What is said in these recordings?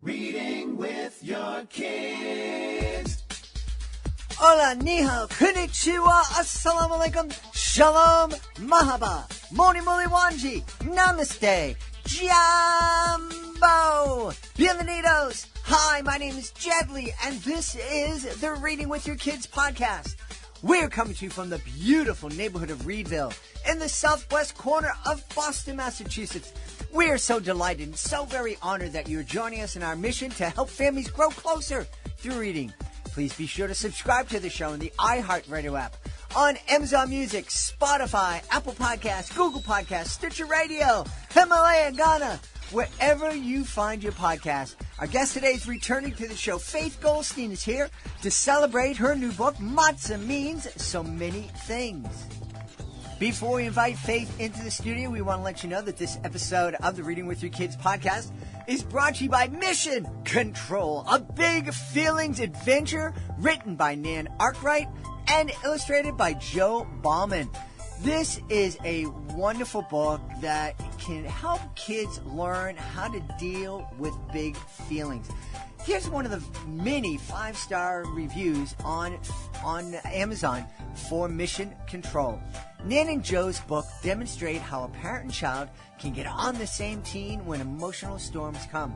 Reading with your kids. Hola, ni hao, konnichiwa, assalamu alaikum, shalom, mahaba, moni moli wanji, namaste, jambo, bienvenidos. Hi, my name is Jedley, and this is the Reading with Your Kids podcast. We're coming to you from the beautiful neighborhood of Reedville in the southwest corner of Boston, Massachusetts. We are so delighted and so very honored that you're joining us in our mission to help families grow closer through reading. Please be sure to subscribe to the show in the iHeartRadio app, on Amazon Music, Spotify, Apple Podcasts, Google Podcasts, Stitcher Radio, Himalaya, Ghana, wherever you find your podcast. Our guest today is returning to the show. Faith Goldstein is here to celebrate her new book, Matzah Means So Many Things. Before we invite Faith into the studio, we want to let you know that this episode of the Reading with Your Kids podcast is brought to you by Mission Control, a big feelings adventure written by Nan Arkwright and illustrated by Joe Bauman. This is a wonderful book that can help kids learn how to deal with big feelings. Here's one of the many 5-star reviews on Amazon for Mission Control. Nan and Joe's book demonstrate how a parent and child can get on the same team when emotional storms come.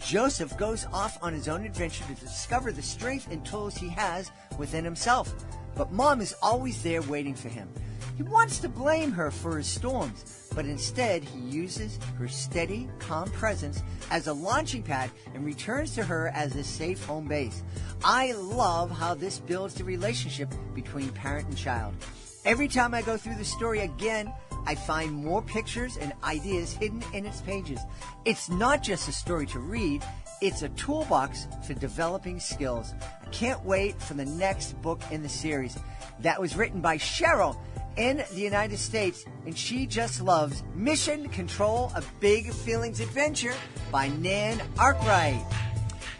Joseph goes off on his own adventure to discover the strength and tools he has within himself. But Mom is always there waiting for him. He wants to blame her for his storms, but instead he uses her steady, calm presence as a launching pad and returns to her as a safe home base. I love how this builds the relationship between parent and child. Every time I go through the story again, I find more pictures and ideas hidden in its pages. It's not just a story to read, it's a toolbox for developing skills. I can't wait for the next book in the series. That was written by Cheryl in the United States, and she just loves Mission Control, a Big Feelings Adventure by Nan Arkwright.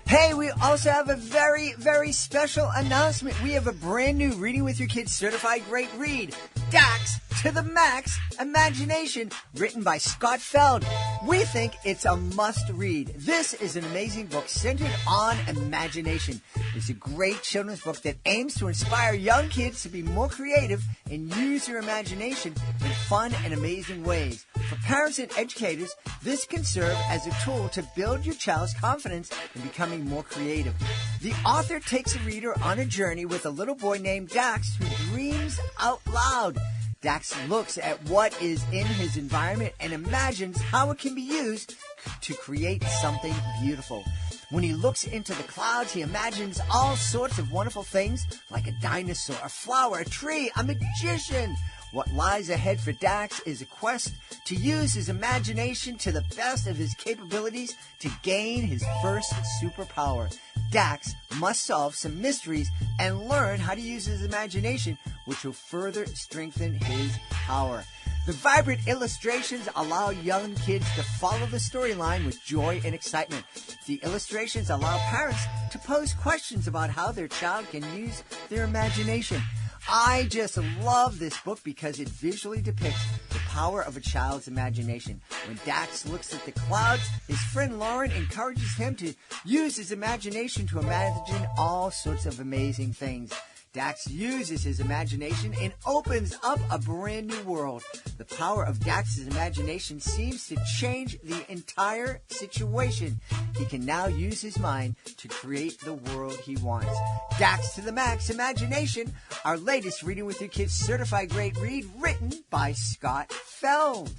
Hey, we also have a very, very special announcement. We have a brand new Reading with Your Kids Certified Great Read, Dax to the Max Imagination, written by Scott Feld. We think it's a must-read. This is an amazing book centered on imagination. It's a great children's book that aims to inspire young kids to be more creative and use their imagination in fun and amazing ways. For parents and educators, this can serve as a tool to build your child's confidence in becoming more creative. The author takes the reader on a journey with a little boy named Dax who dreams out loud. Dax looks at what is in his environment and imagines how it can be used to create something beautiful. When he looks into the clouds, he imagines all sorts of wonderful things like a dinosaur, a flower, a tree, a magician. What lies ahead for Dax is a quest to use his imagination to the best of his capabilities to gain his first superpower. Dax must solve some mysteries and learn how to use his imagination, which will further strengthen his power. The vibrant illustrations allow young kids to follow the storyline with joy and excitement. The illustrations allow parents to pose questions about how their child can use their imagination. I just love this book because it visually depicts the power of a child's imagination. When Dax looks at the clouds, his friend Lauren encourages him to use his imagination to imagine all sorts of amazing things. Dax uses his imagination and opens up a brand new world. The power of Dax's imagination seems to change the entire situation. He can now use his mind to create the world he wants. Dax to the Max Imagination, our latest Reading with Your Kids Certified Great Read, written by Scott Feld.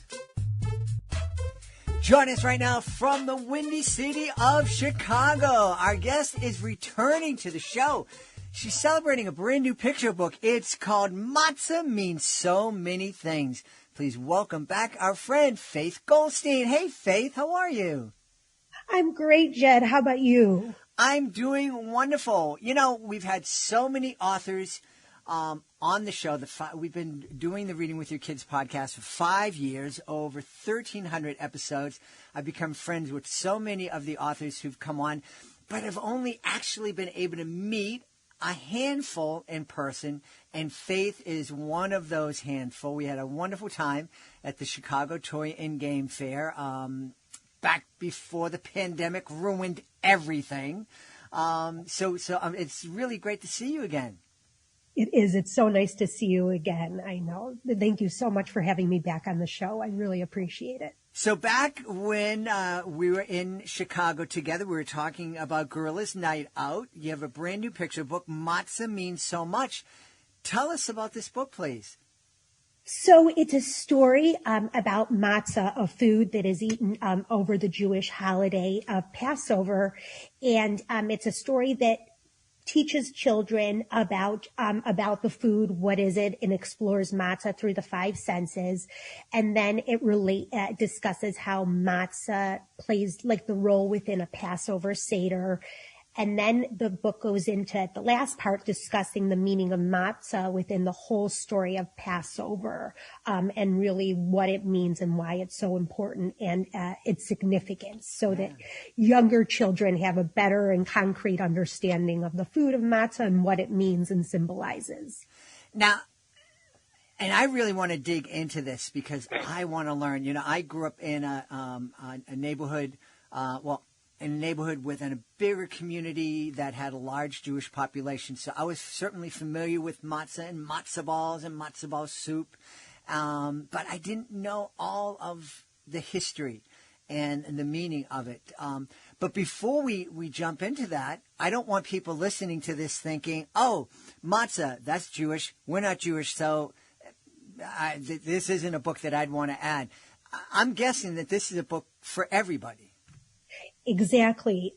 Join us right now from the windy city of Chicago. Our guest is returning to the show. She's celebrating a brand new picture book. It's called Matzah Means So Many Things. Please welcome back our friend, Faith Goldstein. Hey, Faith, how are you? I'm great, Jed. How about you? I'm doing wonderful. You know, we've had so many authors on the show. We've been doing the Reading with Your Kids podcast for 5 years, over 1,300 episodes. I've become friends with so many of the authors who've come on, but I've only actually been able to meet a handful in person, and Faith is one of those handful. We had a wonderful time at the Chicago Toy and Game Fair back before the pandemic ruined everything. So it's really great to see you again. It is. It's so nice to see you again. I know. Thank you so much for having me back on the show. I really appreciate it. So back when we were in Chicago together, we were talking about Gorillas Night Out. You have a brand new picture book, Matzah Means So Much. Tell us about this book, please. So it's a story about matzah, a food that is eaten over the Jewish holiday of Passover. And it's a story that teaches children about the food, what is it, and explores matzah through the five senses. And then it discusses how matzah plays like the role within a Passover Seder. And then the book goes into the last part discussing the meaning of matzah within the whole story of Passover, and really what it means and why it's so important and its significance, so that younger children have a better and concrete understanding of the food of matzah and what it means and symbolizes. Now, and I really want to dig into this because I want to learn. You know, I grew up in a neighborhood, in a neighborhood within a bigger community that had a large Jewish population. So I was certainly familiar with matzah and matzah balls and matzah ball soup. But I didn't know all of the history and the meaning of it. But before we jump into that, I don't want people listening to this thinking, oh, matzah, that's Jewish. We're not Jewish, so this isn't a book that I'd want to add. I'm guessing that this is a book for everybody. Exactly.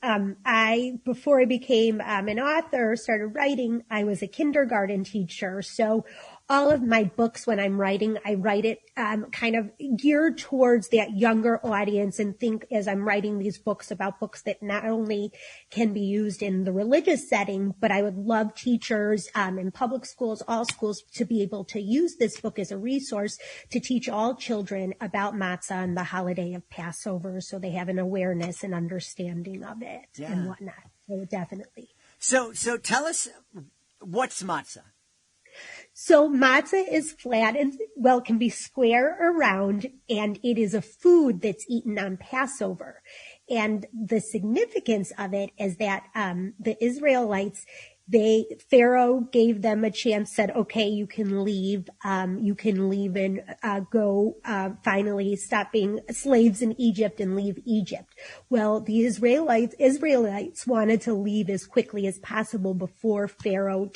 Before I became an author, started writing, I was a kindergarten teacher. So all of my books, when I'm writing, I write it kind of geared towards that younger audience, and think as I'm writing these books about books that not only can be used in the religious setting, but I would love teachers in public schools, all schools, to be able to use this book as a resource to teach all children about matzah and the holiday of Passover, so they have an awareness and understanding of it and whatnot. So definitely. So tell us, what's matzah? So matzah is flat and, can be square or round, and it is a food that's eaten on Passover. And the significance of it is that the Israelites, Pharaoh gave them a chance, said, okay, you can leave and go finally stop being slaves in Egypt and leave Egypt. Well, the Israelites wanted to leave as quickly as possible before Pharaoh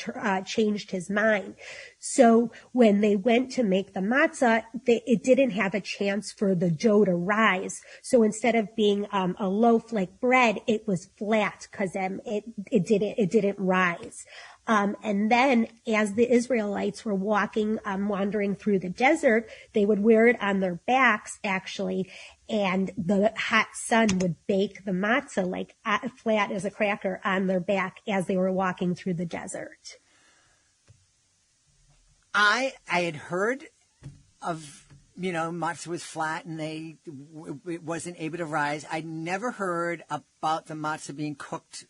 changed his mind. So when they went to make the matzah, it didn't have a chance for the dough to rise. So instead of being a loaf like bread, it was flat because it didn't rise. And then as the Israelites were wandering through the desert, they would wear it on their backs, actually, and the hot sun would bake the matzah like flat as a cracker on their back as they were walking through the desert. I had heard of, matzah was flat and it wasn't able to rise. I never heard about the matzah being cooked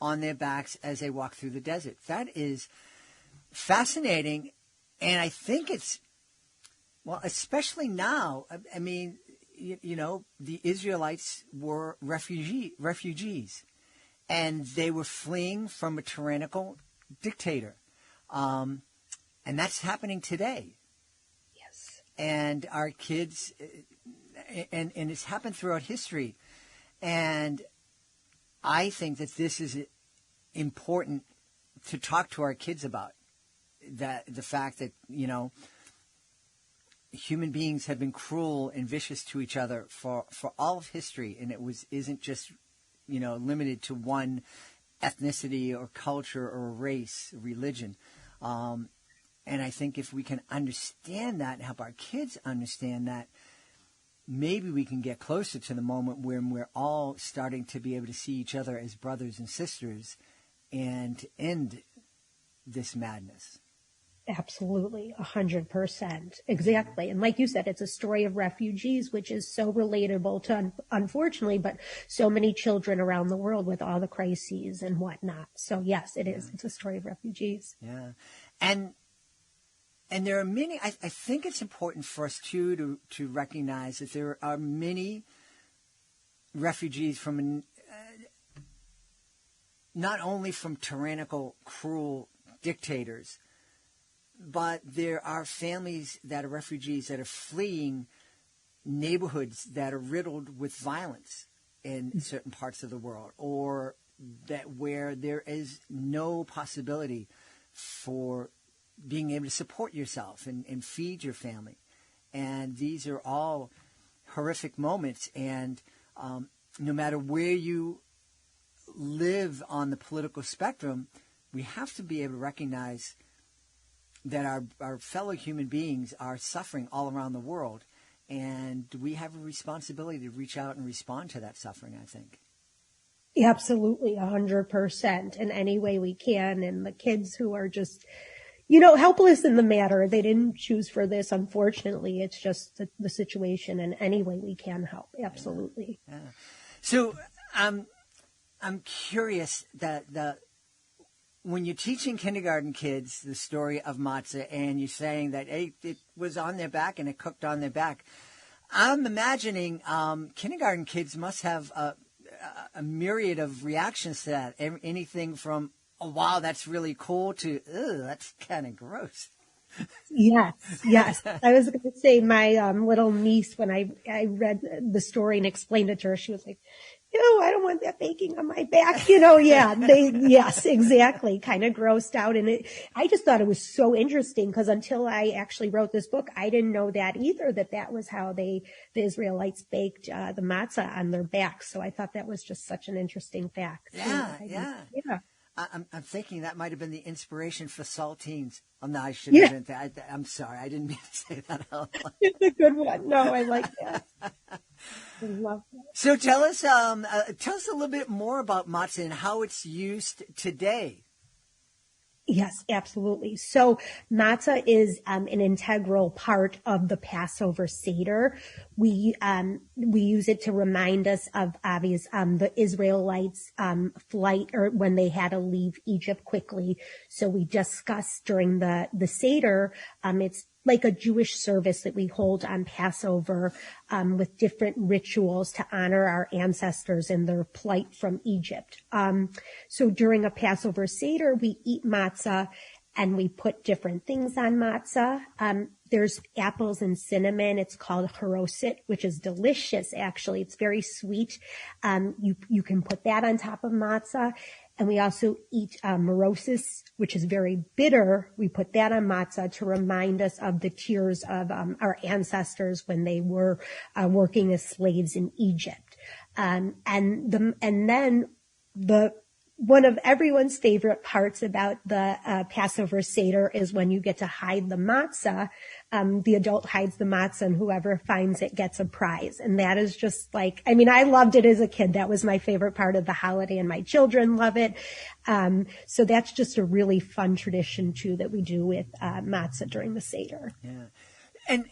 on their backs as they walk through the desert. That is fascinating. And I think it's, especially now, I mean, the Israelites were refugees, and they were fleeing from a tyrannical dictator. And that's happening today. Yes. And our kids, and it's happened throughout history. And I think that this is important to talk to our kids about, that the fact that, human beings have been cruel and vicious to each other for all of history. And isn't just, limited to one ethnicity or culture or race, religion. And I think if we can understand that and help our kids understand that, maybe we can get closer to the moment when we're all starting to be able to see each other as brothers and sisters and end this madness. Absolutely, 100%. Exactly. And like you said, it's a story of refugees, which is so relatable to, unfortunately, but so many children around the world with all the crises and whatnot. So yes, it is. It's a story of refugees. Yeah. And there are many, I think it's important for us too to recognize that there are many refugees from not only from tyrannical, cruel dictators, but there are families that are refugees that are fleeing neighborhoods that are riddled with violence in certain parts of the world, or that where there is no possibility for being able to support yourself and feed your family. And these are all horrific moments. And no matter where you live on the political spectrum, we have to be able to recognize that our fellow human beings are suffering all around the world. And we have a responsibility to reach out and respond to that suffering, I think. Absolutely, 100%, in any way we can. And the kids who are just, you know, helpless in the matter, they didn't choose for this, unfortunately. It's just the situation, and any way we can help. Absolutely. Yeah. So I'm curious that when you're teaching kindergarten kids the story of matzah, and you're saying that it was on their back and it cooked on their back, I'm imagining kindergarten kids must have a myriad of reactions to that. Anything from, oh, wow, that's really cool, to, ugh, that's kind of gross. Yes. I was going to say my little niece, when I read the story and explained it to her, she was like, I don't want that baking on my back. Yes, exactly. Kind of grossed out. And I just thought it was so interesting, because until I actually wrote this book, I didn't know that either, that was how the Israelites baked the matzah on their backs. So I thought that was just such an interesting fact. Yeah. I'm thinking that might have been the inspiration for saltines. Oh, no, I shouldn't have been that. I'm sorry. I didn't mean to say that out loud. It's a good one. No, I like that. I love that. So tell us a little bit more about matzah and how it's used today. Yes, absolutely. So matzah is an integral part of the Passover Seder. We use it to remind us of the Israelites' flight, or when they had to leave Egypt quickly. So we discussed during the Seder, it's like a Jewish service that we hold on Passover, with different rituals to honor our ancestors and their plight from Egypt. So during a Passover Seder, we eat matzah and we put different things on matzah. There's apples and cinnamon. It's called haroset, which is delicious, actually. It's very sweet. You can put that on top of matzah. And we also eat morosis, which is very bitter. We put that on matzah to remind us of the tears of our ancestors when they were working as slaves in Egypt. And then one of everyone's favorite parts about the Passover Seder is when you get to hide the matzah. The adult hides the matzah, and whoever finds it gets a prize. And that is just I loved it as a kid. That was my favorite part of the holiday, and my children love it. So that's just a really fun tradition, too, that we do with matzah during the Seder. Yeah. And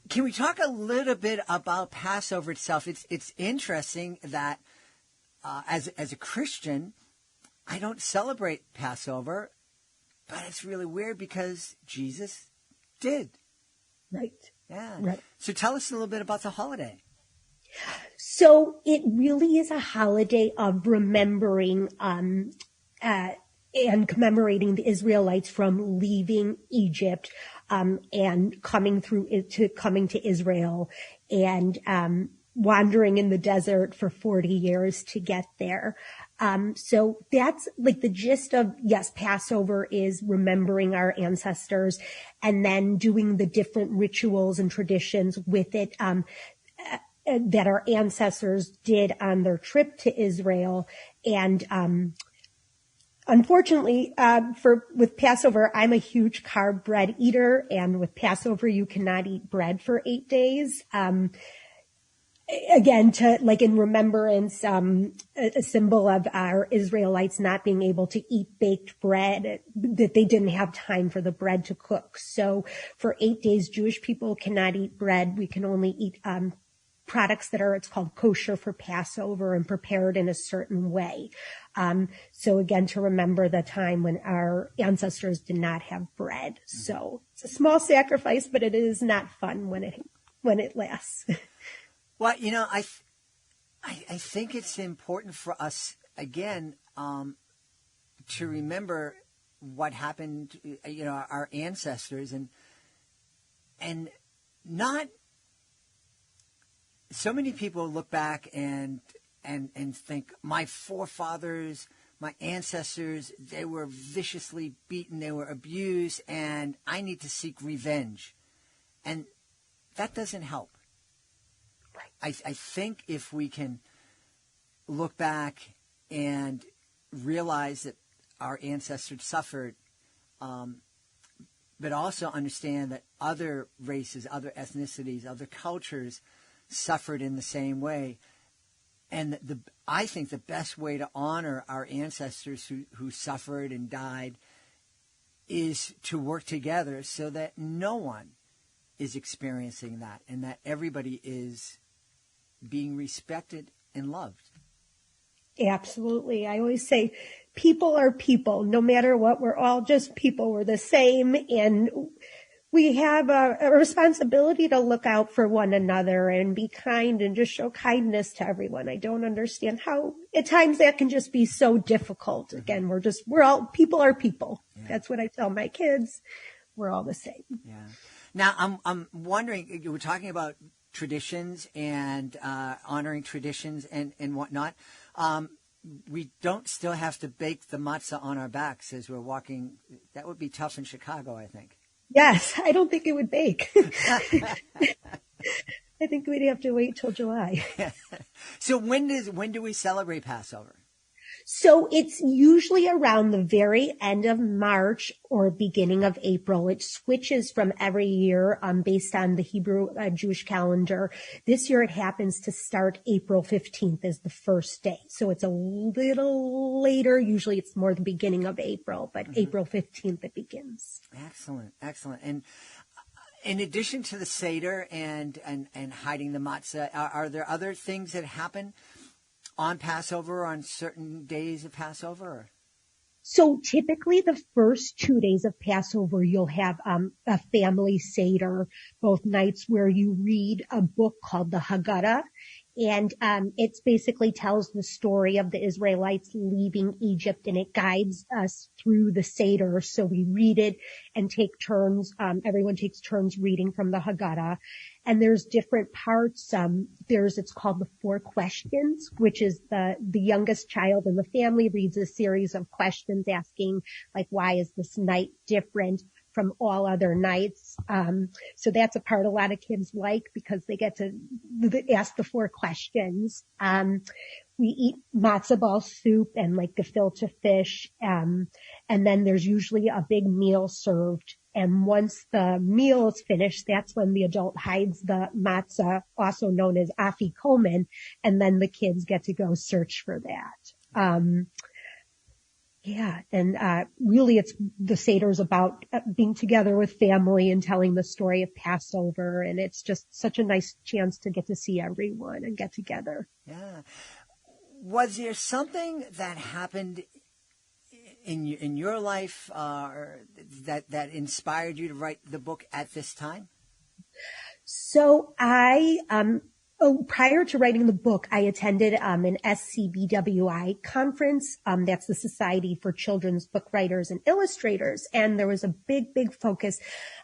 can we talk a little bit about Passover itself? It's interesting that as a Christian, I don't celebrate Passover, but it's really weird because Jesus did. Right. Yeah. Right. So tell us a little bit about the holiday. So it really is a holiday of remembering and commemorating the Israelites from leaving Egypt and coming to Israel and wandering in the desert for 40 years to get there. So that's the gist of, yes, Passover is remembering our ancestors and then doing the different rituals and traditions with it, that our ancestors did on their trip to Israel. And, unfortunately, with Passover, I'm a huge carb bread eater, and with Passover, you cannot eat bread for 8 days. Again, in remembrance, a symbol of our Israelites not being able to eat baked bread, that they didn't have time for the bread to cook. So for 8 days, Jewish people cannot eat bread. We can only eat products that it's called kosher for Passover and prepared in a certain way. So again, to remember the time when our ancestors did not have bread. So it's a small sacrifice, but it is not fun when it lasts. Well, I think it's important for us, again, to remember what happened, our ancestors, and not so many people look back and think my forefathers, my ancestors, they were viciously beaten, they were abused, and I need to seek revenge. And that doesn't help. I think if we can look back and realize that our ancestors suffered, but also understand that other races, other ethnicities, other cultures suffered in the same way. And I think the best way to honor our ancestors who suffered and died is to work together so that no one is experiencing that and that everybody is being respected and loved. Absolutely. I always say people are people, no matter what. We're all just people. We're the same. And we have a responsibility to look out for one another and be kind and just show kindness to everyone. I don't understand how at times that can just be so difficult. Again, we're all, people are people. Yeah. That's what I tell my kids. We're all the same. Yeah. Now, I'm wondering, you were talking about traditions and honoring traditions and whatnot. We don't still have to bake the matzah on our backs as we're walking. That would be tough in Chicago, I think. Yes, I don't think it would bake. I think we'd have to wait till July. So when do we celebrate Passover? So it's usually around the very end of March or beginning of April. It switches from every year based on the Hebrew Jewish calendar. This year it happens to start April 15th as the first day. So it's a little later. Usually it's more the beginning of April, but April 15th it begins. Excellent, excellent. And in addition to the Seder and hiding the matzah, are there other things that happen on Passover, on certain days of Passover? So typically the first 2 days of Passover, you'll have a family Seder, both nights where you read a book called the Haggadah. And it basically tells the story of the Israelites leaving Egypt, and it guides us through the Seder. So we read it and take turns. Everyone takes turns reading from the Haggadah. And there's different parts. It's called the 4 questions, which is the youngest child in the family reads a series of questions asking, like, why is this night different from all other nights? So that's a part a lot of kids like because they get to ask the 4 questions. We eat matzo ball soup and like gefilte fish. And then there's usually a big meal served. And once the meal is finished, that's when the adult hides the matzah, also known as afikomen, and then the kids get to go search for that. Really it's the Seder's about being together with family and telling the story of Passover, and it's just such a nice chance to get to see everyone and get together. Yeah. Was there something that happened in your life that inspired you to write the book at this time? So prior to writing the book, I attended an SCBWI conference. That's the Society for Children's Book Writers and Illustrators. And there was a big focus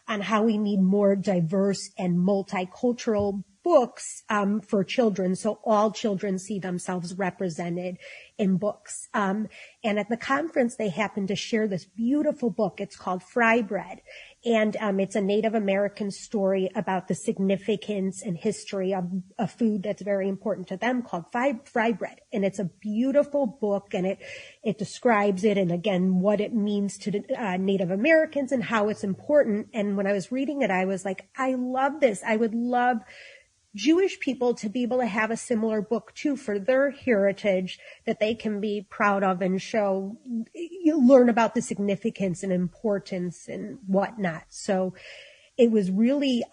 on how we need more diverse and multicultural books for children, so all children see themselves represented in books. And at the conference, they happened to share this beautiful book. It's called Fry Bread. And it's a Native American story about the significance and history of a food that's very important to them called fry bread. And it's a beautiful book, and it describes it and, again, what it means to Native Americans and how it's important. And when I was reading it, I was like, I love this. I would love Jewish people to be able to have a similar book too for their heritage that they can be proud of and show, learn about the significance and importance and whatnot. So it was really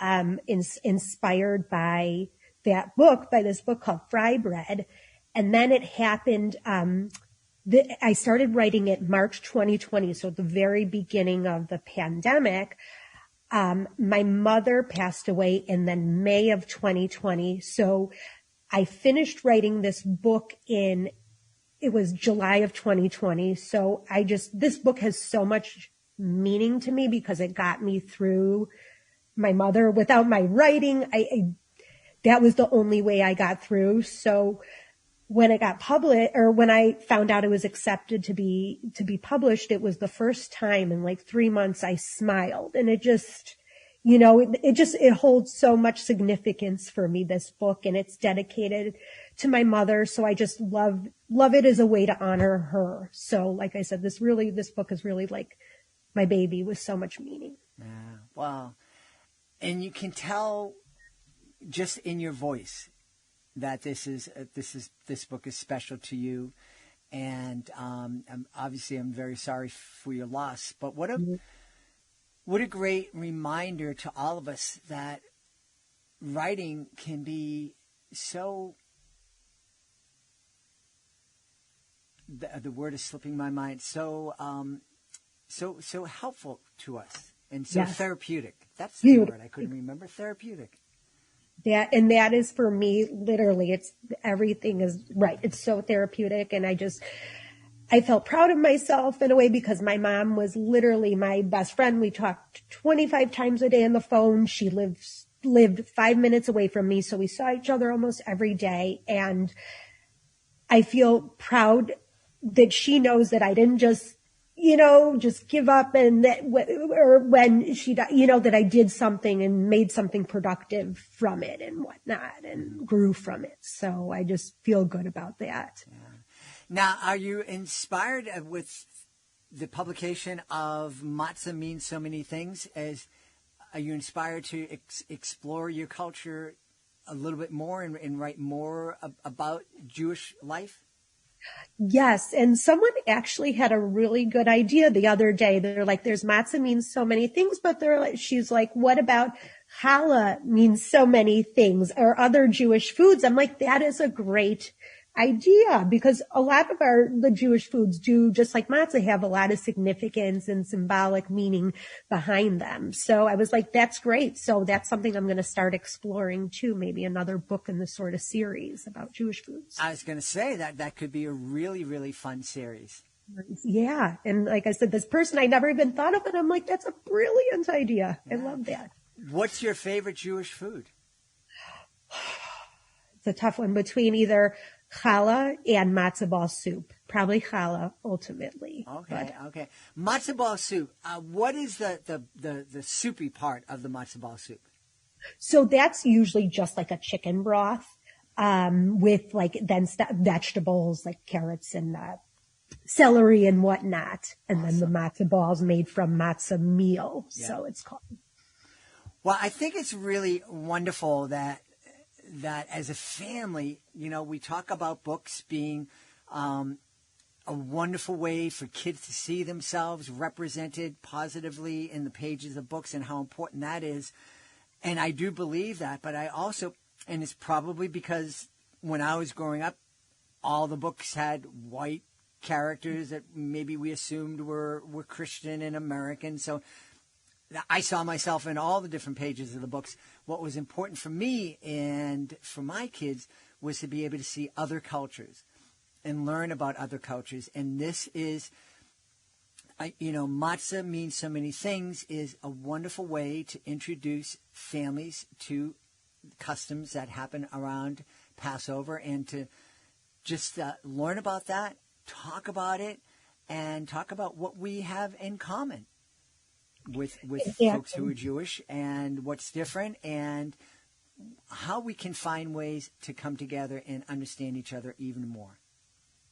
inspired by that book, by this book called Fry Bread. And then it happened, I started writing it March 2020, so at the very beginning of the pandemic. My mother passed away in then May of 2020. So I finished writing this book it was July of 2020. So this book has so much meaning to me because it got me through my mother. Without my writing, that was the only way I got through. So when it got published, or when I found out it was accepted to be published, it was the first time in like 3 months I smiled. And it just, it holds so much significance for me, this book, and it's dedicated to my mother. So I just love it as a way to honor her. So like I said, this book is really like my baby with so much meaning. Yeah. Wow. And you can tell just in your voice that this book is special to you, and obviously I'm very sorry for your loss. But what a great reminder to all of us that writing can be so. The word is slipping my mind. So helpful to us and so therapeutic. That's the word I couldn't remember. Therapeutic. That is for me, literally, everything is right. It's so therapeutic. And I felt proud of myself in a way because my mom was literally my best friend. We talked 25 times a day on the phone. She lived 5 minutes away from me. So we saw each other almost every day. And I feel proud that she knows that I didn't just give up, and when she died, that I did something and made something productive from it and whatnot and grew from it. So I just feel good about that. Yeah. Now, are you inspired with the publication of Matzah Means So Many Things? Are you inspired to explore your culture a little bit more and write more about Jewish life? Yes. And someone actually had a really good idea the other day. They're like, there's matzah means so many things, but she's like, what about challah means so many things, or other Jewish foods? I'm like, that is a great idea, because a lot of the Jewish foods do, just like matzah, have a lot of significance and symbolic meaning behind them. So I was like, that's great. So that's something I'm going to start exploring too. Maybe another book in this sort of series about Jewish foods. I was going to say that could be a really, really fun series. Yeah. And like I said, this person I never even thought of, and I'm like, that's a brilliant idea. Yeah. I love that. What's your favorite Jewish food? It's a tough one between either challah and matzo ball soup. Probably challah ultimately. Okay. Matzo ball soup. What is the soupy part of the matzo ball soup? So that's usually just like a chicken broth, with vegetables like carrots and celery and whatnot. And awesome. Then the matzo ball is made from matzah meal. Yeah. So it's called. Well, I think it's really wonderful that as a family, we talk about books being a wonderful way for kids to see themselves represented positively in the pages of books and how important that is. And I do believe that, but I also, and it's probably because when I was growing up, all the books had white characters that maybe we assumed were Christian and American. So I saw myself in all the different pages of the books. What was important for me and for my kids was to be able to see other cultures and learn about other cultures. And this is, Matzah Means So Many Things is a wonderful way to introduce families to customs that happen around Passover and to just learn about that, talk about it, and talk about what we have in common with folks who are Jewish and what's different and how we can find ways to come together and understand each other even more.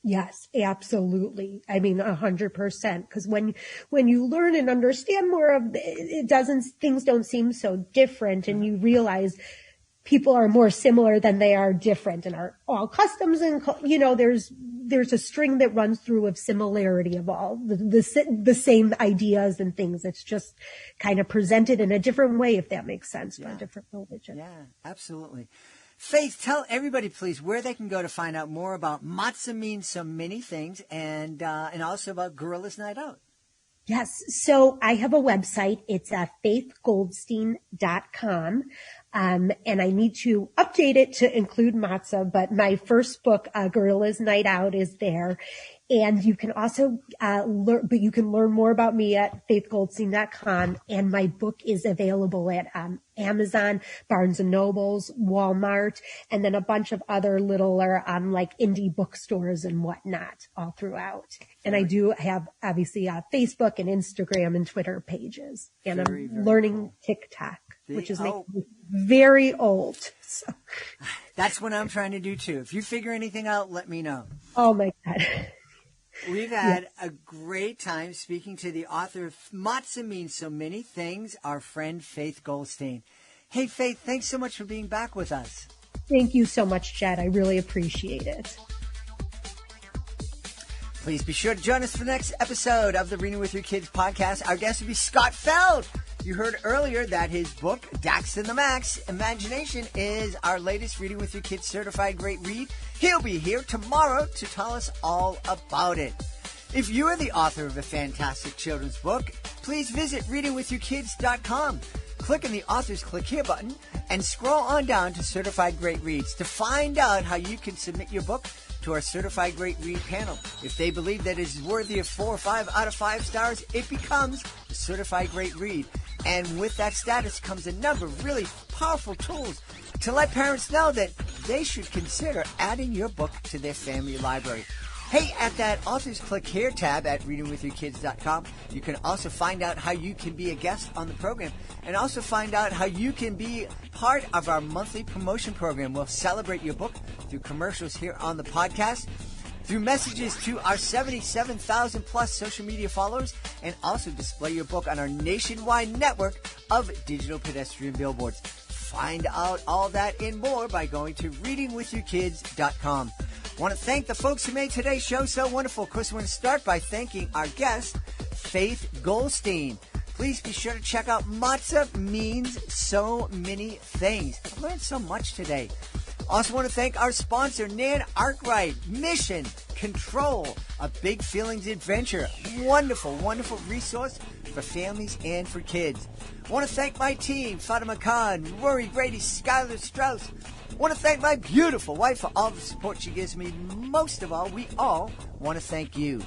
Yes, absolutely. I mean, 100%. Because when you learn and understand more of things don't seem so different, and you realize people are more similar than they are different, and are all customs, and there's a string that runs through of similarity of all the same ideas and things. It's just kind of presented in a different way, if that makes sense, for a different religion. Yeah, absolutely. Faith, tell everybody, please, where they can go to find out more about Matzah Means So Many Things, and also about Gorillas Night Out. Yes. So I have a website. It's faithgoldstein.com. And I need to update it to include Matzah, but my first book, Gorilla's Night Out, is there. And you can also you can learn more about me at faithgoldstein.com. And my book is available at Amazon, Barnes and Nobles, Walmart, and then a bunch of other littler like indie bookstores and whatnot all throughout. And I do have obviously Facebook and Instagram and Twitter pages. And I'm learning TikTok, which is making me very old. So. That's what I'm trying to do too. If you figure anything out, let me know. Oh my God. We've had a great time speaking to the author of Matzah Means So Many Things, our friend Faith Goldstein. Hey, Faith, thanks so much for being back with us. Thank you so much, Jed. I really appreciate it. Please be sure to join us for the next episode of the Reading with Your Kids podcast. Our guest will be Scott Feld. You heard earlier that his book, Dax and the Max, Imagination, is our latest Reading with Your Kids certified great read. He'll be here tomorrow to tell us all about it. If you are the author of a fantastic children's book, please visit readingwithyourkids.com. Click on the Authors Click Here button and scroll on down to Certified Great Reads to find out how you can submit your book to our Certified Great Read panel. If they believe that it is worthy of 4 or 5 out of 5 stars, it becomes a Certified Great Read. And with that status comes a number of really powerful tools to let parents know that they should consider adding your book to their family library. Hey, at that Authors Click Here tab at readingwithyourkids.com, you can also find out how you can be a guest on the program and also find out how you can be part of our monthly promotion program. We'll celebrate your book through commercials here on the podcast, through messages to our 77,000 plus social media followers, and also display your book on our nationwide network of digital pedestrian billboards. Find out all that and more by going to readingwithyourkids.com. I want to thank the folks who made today's show so wonderful. Of course, I want to start by thanking our guest, Faith Goldstein. Please be sure to check out Matzah Means So Many Things. I learned so much today. Also want to thank our sponsor, Nan Arkwright, Mission Control, a Big Feelings Adventure. Wonderful, wonderful resource for families and for kids. I want to thank my team, Fatima Khan, Rory Grady, Skylar Strauss. I want to thank my beautiful wife for all the support she gives me. Most of all, we all want to thank you.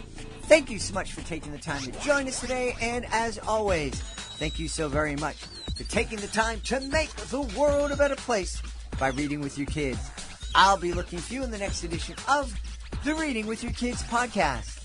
Thank you so much for taking the time to join us today. And as always, thank you so very much for taking the time to make the world a better place by reading with your kids. I'll be looking for you in the next edition of the Reading with Your Kids podcast.